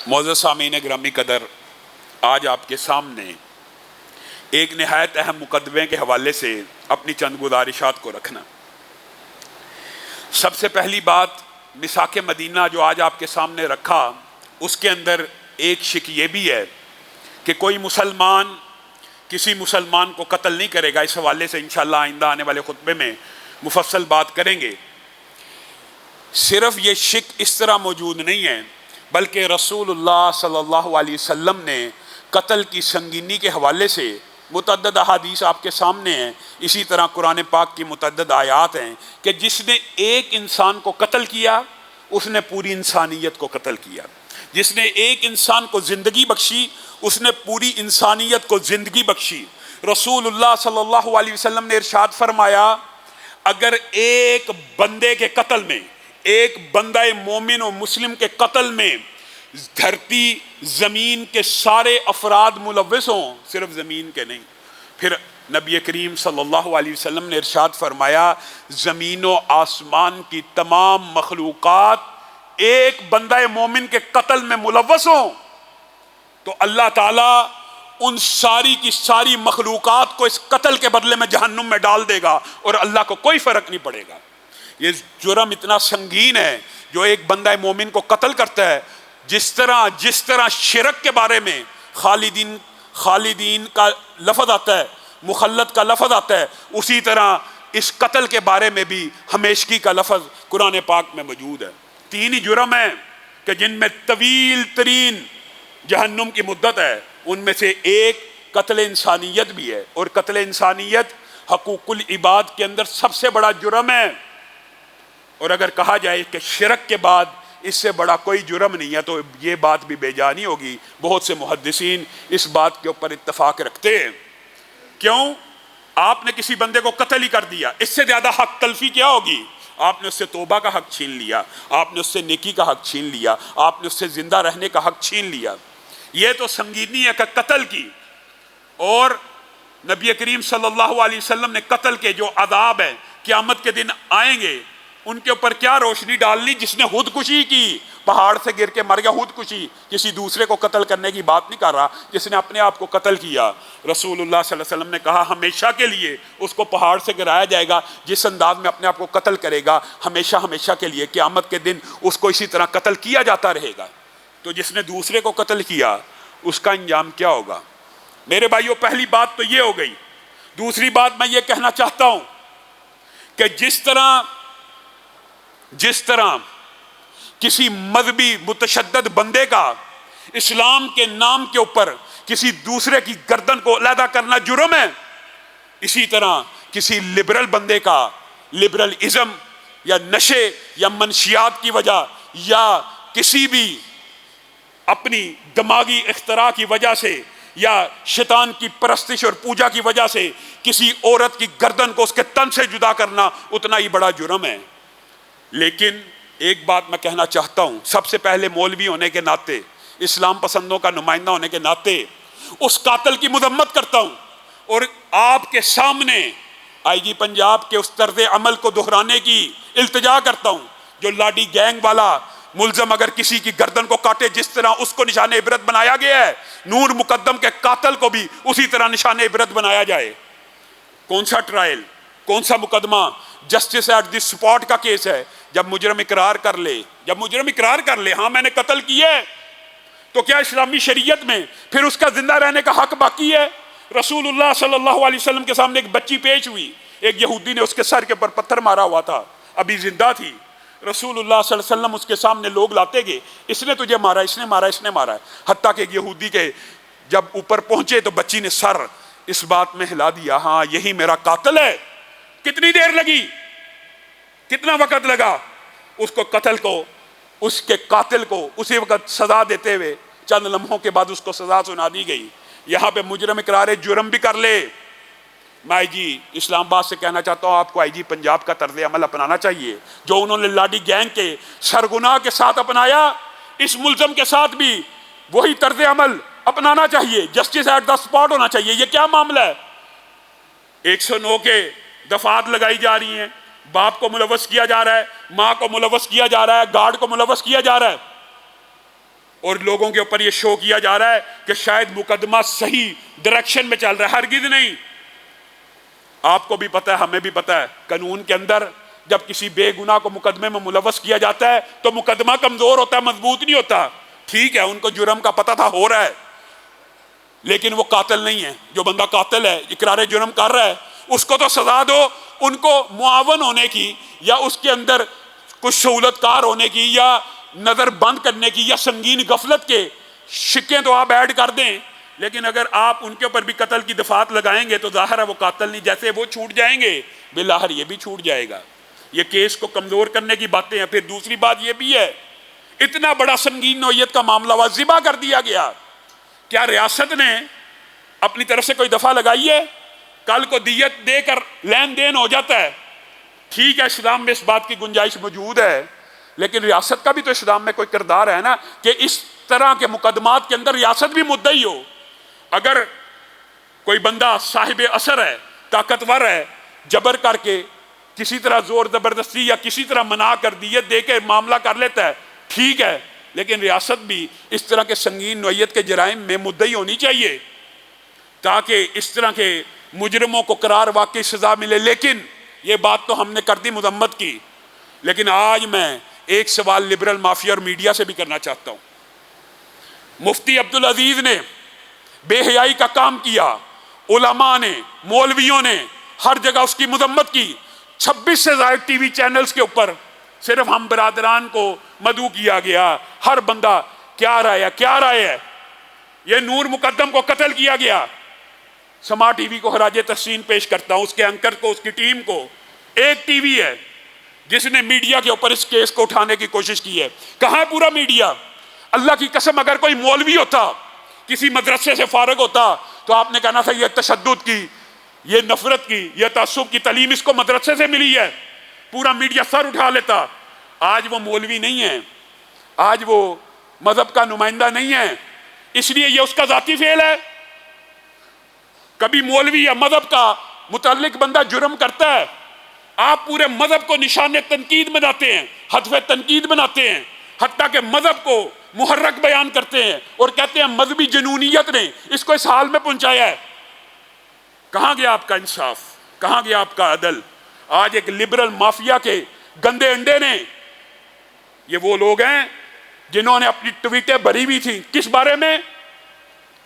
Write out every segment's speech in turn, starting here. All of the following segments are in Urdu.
معزز سامعین گرامی قدر، آج آپ کے سامنے ایک نہایت اہم مقدمے کے حوالے سے اپنی چند گزارشات کو رکھنا۔ سب سے پہلی بات، میثاق مدینہ جو آج آپ کے سامنے رکھا، اس کے اندر ایک شک یہ بھی ہے کہ کوئی مسلمان کسی مسلمان کو قتل نہیں کرے گا۔ اس حوالے سے انشاءاللہ آئندہ آنے والے خطبے میں مفصل بات کریں گے۔ صرف یہ شک اس طرح موجود نہیں ہے، بلکہ رسول اللہ صلی اللہ علیہ وسلم نے قتل کی سنگینی کے حوالے سے متعدد احادیث آپ کے سامنے ہیں۔ اسی طرح قرآن پاک کی متعدد آیات ہیں کہ جس نے ایک انسان کو قتل کیا اس نے پوری انسانیت کو قتل کیا۔ جس نے ایک انسان کو زندگی بخشی اس نے پوری انسانیت کو زندگی بخشی۔ رسول اللہ صلی اللہ علیہ وسلم نے ارشاد فرمایا، اگر ایک بندے کے قتل میں، ایک بندہ مومن و مسلم کے قتل میں دھرتی زمین کے سارے افراد ملوث ہوں، صرف زمین کے نہیں، پھر نبی کریم صلی اللہ علیہ وسلم نے ارشاد فرمایا زمین و آسمان کی تمام مخلوقات ایک بندہ مومن کے قتل میں ملوث ہوں تو اللہ تعالیٰ ان ساری کی ساری مخلوقات کو اس قتل کے بدلے میں جہنم میں ڈال دے گا اور اللہ کو کوئی فرق نہیں پڑے گا۔ یہ جرم اتنا سنگین ہے جو ایک بندہ مومن کو قتل کرتا ہے۔ جس طرح شرک کے بارے میں خالدین کا لفظ آتا ہے، مخلد کا لفظ آتا ہے، اسی طرح اس قتل کے بارے میں بھی ہمیشگی کا لفظ قرآن پاک میں موجود ہے۔ تین ہی جرم ہیں کہ جن میں طویل ترین جہنم کی مدت ہے، ان میں سے ایک قتل انسانیت بھی ہے، اور قتل انسانیت حقوق العباد کے اندر سب سے بڑا جرم ہے۔ اور اگر کہا جائے کہ شرک کے بعد اس سے بڑا کوئی جرم نہیں ہے تو یہ بات بھی بے جانی ہوگی۔ بہت سے محدثین اس بات کے اوپر اتفاق رکھتے ہیں۔ کیوں؟ آپ نے کسی بندے کو قتل ہی کر دیا، اس سے زیادہ حق تلفی کیا ہوگی؟ آپ نے اس سے توبہ کا حق چھین لیا، آپ نے اس سے نیکی کا حق چھین لیا، آپ نے اس سے زندہ رہنے کا حق چھین لیا۔ یہ تو سنگینی ہے کہ قتل کی، اور نبی کریم صلی اللہ علیہ وسلم نے قتل کے جو عذاب ہیں قیامت کے دن آئیں گے ان کے اوپر کیا روشنی ڈالنی۔ جس نے خودکشی کی، پہاڑ سے گر کے مر گیا، خودکشی، کسی دوسرے کو قتل کرنے کی بات نہیں کر رہا، جس نے اپنے آپ کو قتل کیا، رسول اللہ صلی اللہ علیہ وسلم نے کہا ہمیشہ کے لیے اس کو پہاڑ سے گرایا جائے گا۔ جس انداز میں اپنے آپ کو قتل کرے گا ہمیشہ کے لیے قیامت کے دن اس کو اسی طرح قتل کیا جاتا رہے گا۔ تو جس نے دوسرے کو قتل کیا اس کا انجام کیا ہوگا؟ میرے بھائیو، پہلی بات تو یہ ہو گئی۔ دوسری بات میں یہ کہنا چاہتا ہوں کہ جس طرح کسی مذہبی متشدد بندے کا اسلام کے نام کے اوپر کسی دوسرے کی گردن کو علیحدہ کرنا جرم ہے، اسی طرح کسی لبرل بندے کا لبرلزم یا نشے یا منشیات کی وجہ یا کسی بھی اپنی دماغی اختراع کی وجہ سے یا شیطان کی پرستش اور پوجا کی وجہ سے کسی عورت کی گردن کو اس کے تن سے جدا کرنا اتنا ہی بڑا جرم ہے۔ لیکن ایک بات میں کہنا چاہتا ہوں، سب سے پہلے مولوی ہونے کے ناطے، اسلام پسندوں کا نمائندہ ہونے کے ناطے اس قاتل کی مذمت کرتا ہوں، اور آپ کے سامنے آئی جی پنجاب کے اس طرز عمل کو دہرانے کی التجا کرتا ہوں جو لاڈی گینگ والا ملزم اگر کسی کی گردن کو کاٹے جس طرح اس کو نشان عبرت بنایا گیا ہے، نور مقدم کے قاتل کو بھی اسی طرح نشان عبرت بنایا جائے۔ کون سا ٹرائل، کون سا مقدمہ جسٹس ایٹ دی سپاٹ کا کیس ہے؟ جب مجرم اقرار کر لے ہاں میں نے قتل کیا ہے، تو کیا اسلامی شریعت میں پھر اس کا زندہ رہنے کا حق باقی ہے؟ رسول اللہ صلی اللہ علیہ وسلم کے سامنے ایک بچی پیش ہوئی، ایک یہودی نے اس کے سر کے اوپر پتھر مارا ہوا تھا، ابھی زندہ تھی۔ رسول اللہ صلی اللہ علیہ وسلم اس کے سامنے لوگ لاتے گئے، اس نے تجھے مارا، اس نے مارا، اس نے مارا، حتیٰ کہ یہودی کے جب اوپر پہنچے تو بچی نے سر اس بات میں ہلا دیا، ہاں یہی میرا قاتل ہے۔ کتنی دیر لگی، کتنا وقت لگا اس کو قتل کو، اس کے قاتل کو اسی وقت سزا دیتے ہوئے چند لمحوں کے بعد اس کو سزا سنا دی گئی۔ یہاں پہ مجرم اقرار جرم بھی کر لے۔ میں آئی جی اسلام آباد سے کہنا چاہتا ہوں آپ کو آئی جی پنجاب کا طرز عمل اپنانا چاہیے جو انہوں نے لاڈی گینگ کے سرگناہ کے ساتھ اپنایا، اس ملزم کے ساتھ بھی وہی طرز عمل اپنانا چاہیے، جسٹس ایٹ دا سپاٹ ہونا چاہیے۔ یہ کیا معاملہ ہے؟ 109 کے دفعات لگائی جا رہی ہیں، باپ کو ملوث کیا جا رہا ہے، ماں کو ملوث کیا جا رہا ہے، گارڈ کو ملوث کیا جا رہا ہے۔ اور لوگوں کے اوپر یہ شو کیا جا رہا ہے کہ شاید مقدمہ صحیح ڈائریکشن میں چل رہا ہے. ہرگز نہیں. آپ کو بھی پتہ ہے, ہمیں بھی پتہ ہے, قانون کے اندر جب کسی بے گناہ کو مقدمے میں ملوث کیا جاتا ہے تو مقدمہ کمزور ہوتا ہے, مضبوط نہیں ہوتا. ٹھیک ہے, ان کو جرم کا پتہ تھا, ہو رہا ہے, لیکن وہ قاتل نہیں ہے. جو بندہ قاتل ہے, اقرار جرم کر رہا ہے, اس کو تو سزا دو. ان کو معاون ہونے کی یا اس کے اندر کچھ سہولت کار ہونے کی یا نظر بند کرنے کی یا سنگین غفلت کے شکیں تو آپ ایڈ کر دیں, لیکن اگر آپ ان کے اوپر بھی قتل کی دفعات لگائیں گے تو ظاہر ہے وہ قاتل نہیں. جیسے وہ چھوٹ جائیں گے بالآخر یہ بھی چھوٹ جائے گا. یہ کیس کو کمزور کرنے کی باتیں ہیں. پھر دوسری بات یہ بھی ہے, اتنا بڑا سنگین نوعیت کا معاملہ ہوا, ذبح کر دیا گیا. کیا ریاست نے اپنی طرف سے کوئی دفعہ لگائی ہے؟ کل کو دیت دے کر لین دین ہو جاتا ہے. ٹھیک ہے, اسلام میں اس بات کی گنجائش موجود ہے, لیکن ریاست کا بھی تو اسلام میں کوئی کردار ہے نا, کہ اس طرح کے مقدمات کے اندر ریاست بھی مدعی ہو. اگر کوئی بندہ صاحب اثر ہے, طاقتور ہے, جبر کر کے کسی طرح زور زبردستی یا کسی طرح منع کر دیت دے کے معاملہ کر لیتا ہے, ٹھیک ہے, لیکن ریاست بھی اس طرح کے سنگین نوعیت کے جرائم میں مدعی ہونی چاہیے تاکہ اس طرح کے مجرموں کو قرار واقعی سزا ملے. لیکن یہ بات تو ہم نے کر دی مذمت کی, لیکن آج میں ایک سوال لبرل مافیا اور میڈیا سے بھی کرنا چاہتا ہوں. مفتی عبدالعزیز نے بے حیائی کا کام کیا, علماء نے, مولویوں نے ہر جگہ اس کی مذمت کی. 26 سے زائد ٹی وی چینلز کے اوپر صرف ہم برادران کو مدعو کیا گیا. ہر بندہ کیا رائے ہے, کیا رائے ہے. یہ نور مقدم کو قتل کیا گیا. سما ٹی وی کو خراج تحسین پیش کرتا ہوں, اس کے اینکر کو, اس کی ٹیم کو. ایک ٹی وی ہے جس نے میڈیا کے اوپر اس کیس کو اٹھانے کی کوشش کی ہے. کہاں پورا میڈیا؟ اللہ کی قسم اگر کوئی مولوی ہوتا, کسی مدرسے سے فارغ ہوتا, تو آپ نے کہنا تھا یہ تشدد کی, یہ نفرت کی, یہ تعصب کی تعلیم اس کو مدرسے سے ملی ہے. پورا میڈیا سر اٹھا لیتا. آج وہ مولوی نہیں ہے, آج وہ مذہب کا نمائندہ نہیں ہے, اس لیے یہ اس کا ذاتی فعل ہے. کبھی مولوی یا مذہب کا متعلق بندہ جرم کرتا ہے, آپ پورے مذہب کو نشان تنقید بناتے ہیں, ہدف تنقید بناتے ہیں, حتیٰ کہ مذہب کو محرک بیان کرتے ہیں اور کہتے ہیں مذہبی جنونیت نے اس کو اس حال میں پہنچایا ہے. کہاں گیا آپ کا انصاف؟ کہاں گیا آپ کا عدل؟ آج ایک لبرل مافیا کے گندے انڈے نے, یہ وہ لوگ ہیں جنہوں نے اپنی ٹویٹیں بھری ہوئی تھی کس بارے میں؟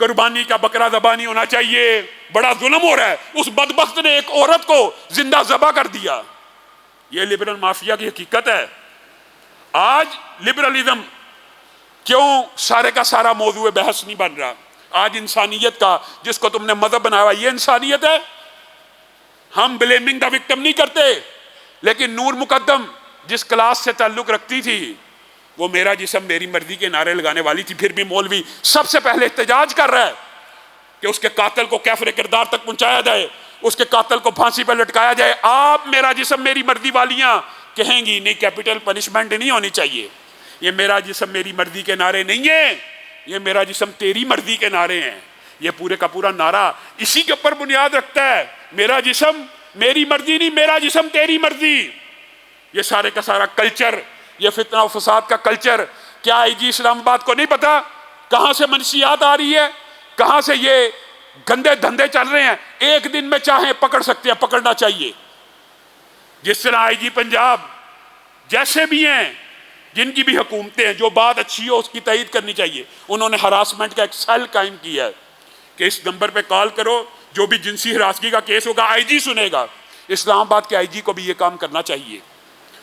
قربانی کا بکرا ذبح نہیں ہونا چاہیے, بڑا ظلم ہو رہا ہے. اس بدبخت نے ایک عورت کو زندہ ذبح کر دیا. یہ لبرل مافیا کی حقیقت ہے. آج لبرلزم کیوں سارے کا سارا موضوع بحث نہیں بن رہا؟ آج انسانیت کا, جس کو تم نے مذہب بنایا, یہ انسانیت ہے. ہم بلیمنگ دا وکٹم نہیں کرتے, لیکن نور مقدم جس کلاس سے تعلق رکھتی تھی, وہ میرا جسم میری مرضی کے نعرے لگانے والی تھی, پھر بھی مولوی سب سے پہلے احتجاج کر رہا ہے کہ اس کے قاتل کو کیفر کردار تک پہنچایا جائے, اس کے قاتل کو پھانسی پہ لٹکایا جائے. آپ میرا جسم میری مرضی والیاں کہیں گی نہیں, کیپٹل پنشمنٹ نہیں ہونی چاہیے. یہ میرا جسم میری مرضی کے نعرے نہیں ہیں, یہ میرا جسم تیری مرضی کے نعرے ہیں. یہ پورے کا پورا نعرہ اسی کے اوپر بنیاد رکھتا ہے, میرا جسم میری مرضی نہیں, میرا جسم تیری مرضی. یہ سارے کا سارا کلچر, یہ فتنہ و فساد کا کلچر, کیا آئی جی اسلام آباد کو نہیں پتا کہاں سے منشیات آ رہی ہے, کہاں سے یہ گندے دھندے چل رہے ہیں؟ ایک دن میں چاہیں پکڑ سکتے ہیں, پکڑنا چاہیے. جس طرح آئی جی پنجاب جیسے بھی ہیں, جن کی بھی حکومتیں ہیں, جو بات اچھی ہو اس کی تائید کرنی چاہیے. انہوں نے ہراسمنٹ کا ایک سیل قائم کیا ہے کہ اس نمبر پہ کال کرو, جو بھی جنسی ہراسگی کا کیس ہوگا آئی جی سنے گا. اسلام آباد کے آئی جی کو بھی یہ کام کرنا چاہیے.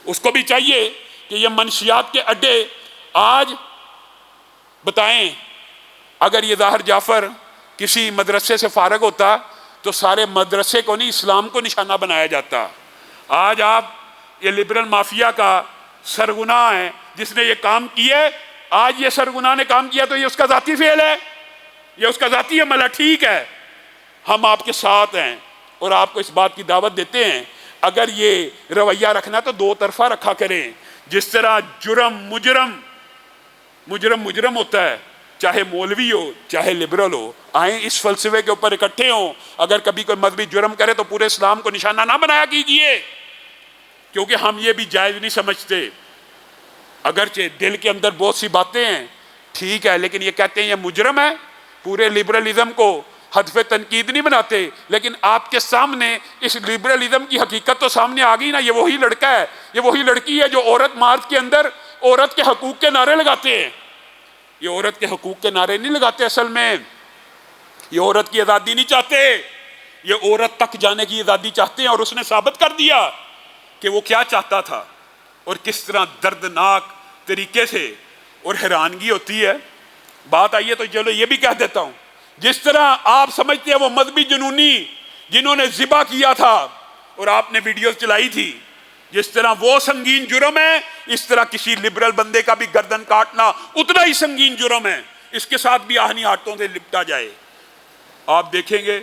اس کو بھی چاہیے کہ یہ منشیات کے اڈے آج بتائیں, اگر یہ ظاہر جعفر کسی مدرسے سے فارغ ہوتا تو سارے مدرسے کو نہیں, اسلام کو نشانہ بنایا جاتا. آج آپ یہ لبرل مافیا کا سرغنہ ہے جس نے یہ کام کیا ہے. آج یہ سرغنہ نے کام کیا تو یہ اس کا ذاتی فعل ہے, یہ اس کا ذاتی عمل ہے. ٹھیک ہے, ہم آپ کے ساتھ ہیں اور آپ کو اس بات کی دعوت دیتے ہیں, اگر یہ رویہ رکھنا تو دو طرفہ رکھا کریں. جس طرح مجرم ہوتا ہے, چاہے مولوی ہو چاہے لبرل ہو, آئیں اس فلسفے کے اوپر اکٹھے ہوں. اگر کبھی کوئی مذہبی جرم کرے تو پورے اسلام کو نشانہ نہ بنایا کیجئے, کیونکہ ہم یہ بھی جائز نہیں سمجھتے. اگرچہ دل کے اندر بہت سی باتیں ہیں, ٹھیک ہے، لیکن یہ کہتے ہیں یہ مجرم ہے، پورے لبرلزم کو ہدف تنقید نہیں بناتے، لیکن آپ کے سامنے اس لبرلزم کی حقیقت تو سامنے آ گئی نا۔ یہ وہی لڑکا ہے، یہ وہی لڑکی ہے جو عورت مارچ کے اندر عورت کے حقوق کے نعرے لگاتے ہیں۔ یہ عورت کے حقوق کے نعرے نہیں لگاتے، اصل میں یہ عورت کی آزادی نہیں چاہتے، یہ عورت تک جانے کی آزادی چاہتے ہیں، اور اس نے ثابت کر دیا کہ وہ کیا چاہتا تھا اور کس طرح دردناک طریقے سے، اور حیرانگی ہوتی ہے۔ بات آئیے تو چلو یہ بھی کہہ دیتا ہوں، جس طرح آپ سمجھتے ہیں وہ مذہبی جنونی جنہوں نے ذبح کیا تھا اور آپ نے ویڈیوز چلائی تھی، جس طرح وہ سنگین جرم ہے، اس طرح کسی لبرل بندے کا بھی گردن کاٹنا اتنا ہی سنگین جرم ہے، اس کے ساتھ بھی آہنی ہاتھوں سے لپٹا جائے۔ آپ دیکھیں گے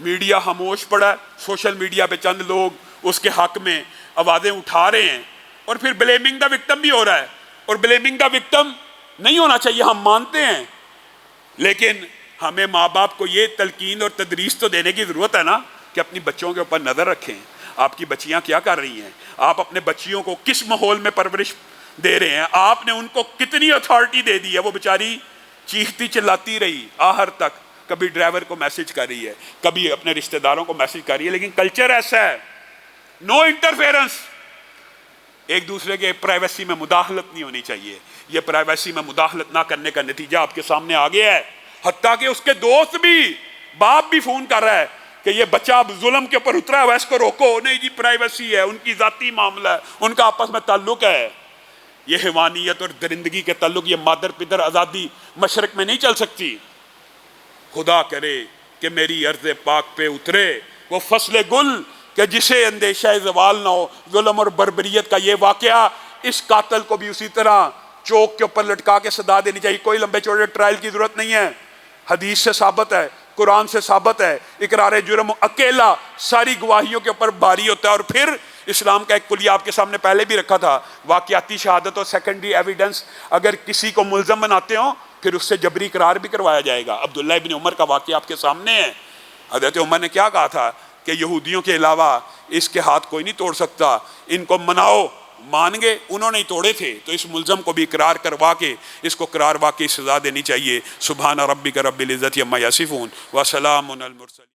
میڈیا خاموش پڑا ہے، سوشل میڈیا پہ چند لوگ اس کے حق میں آوازیں اٹھا رہے ہیں، اور پھر بلیمنگ دا وکٹم بھی ہو رہا ہے، اور بلیمنگ دا وکٹم نہیں ہونا چاہیے، ہم مانتے ہیں، لیکن ہمیں ماں باپ کو یہ تلقین اور تدریس تو دینے کی ضرورت ہے نا کہ اپنی بچوں کے اوپر نظر رکھیں۔ آپ کی بچیاں کیا کر رہی ہیں، آپ اپنے بچیوں کو کس ماحول میں پرورش دے رہے ہیں، آپ نے ان کو کتنی اتھارٹی دے دی ہے۔ وہ بیچاری چیختی چلاتی رہی آخر تک، کبھی ڈرائیور کو میسج کر رہی ہے، کبھی اپنے رشتہ داروں کو میسج کر رہی ہے، لیکن کلچر ایسا ہے، نو انٹرفیرنس، ایک دوسرے کے پرائیویسی میں مداخلت نہیں ہونی چاہیے۔ یہ پرائیویسی میں مداخلت نہ کرنے کا نتیجہ آپ کے سامنے آ گیا ہے، حتیٰ کہ اس کے دوست بھی، باپ بھی فون کر رہا ہے کہ یہ بچہ اب ظلم کے اوپر اترا ہے، اس کو روکو۔ نہیں جی، پرائیویسی ہے، ان کی ذاتی معاملہ ہے، ان کا آپس میں تعلق ہے۔ یہ حیوانیت اور درندگی کے تعلق، یہ مادر پدر آزادی مشرق میں نہیں چل سکتی۔ خدا کرے کہ میری ارض پاک پہ اترے وہ فصل گل کہ جسے اندیشہ زوال نہ ہو۔ ظلم اور بربریت کا یہ واقعہ، اس قاتل کو بھی اسی طرح چوک کے اوپر لٹکا کے سزا دینی چاہیے، کوئی لمبے چوڑے ٹرائل کی ضرورت نہیں ہے۔ حدیث سے ثابت ہے، قرآن سے ثابت ہے، اقرار جرم اکیلا ساری گواہیوں کے اوپر بھاری ہوتا ہے۔ اور پھر اسلام کا ایک کلیہ آپ کے سامنے پہلے بھی رکھا تھا، واقعاتی شہادت اور سیکنڈری ایویڈنس، اگر کسی کو ملزم بناتے ہوں پھر اس سے جبری قرار بھی کروایا جائے گا۔ عبداللہ ابن عمر کا واقعہ آپ کے سامنے ہے، حضرت عمر نے کیا کہا تھا کہ یہودیوں کے علاوہ اس کے ہاتھ کوئی نہیں توڑ سکتا، ان کو مناؤ۔ مان گئے، انہوں نے ہی توڑے تھے، تو اس ملزم کو بھی اقرار کروا کے اس کو قرار واقعی سزا دینی چاہیے۔ سبحان ربک رب العزت عما یصفون وسلام علی المرسلین۔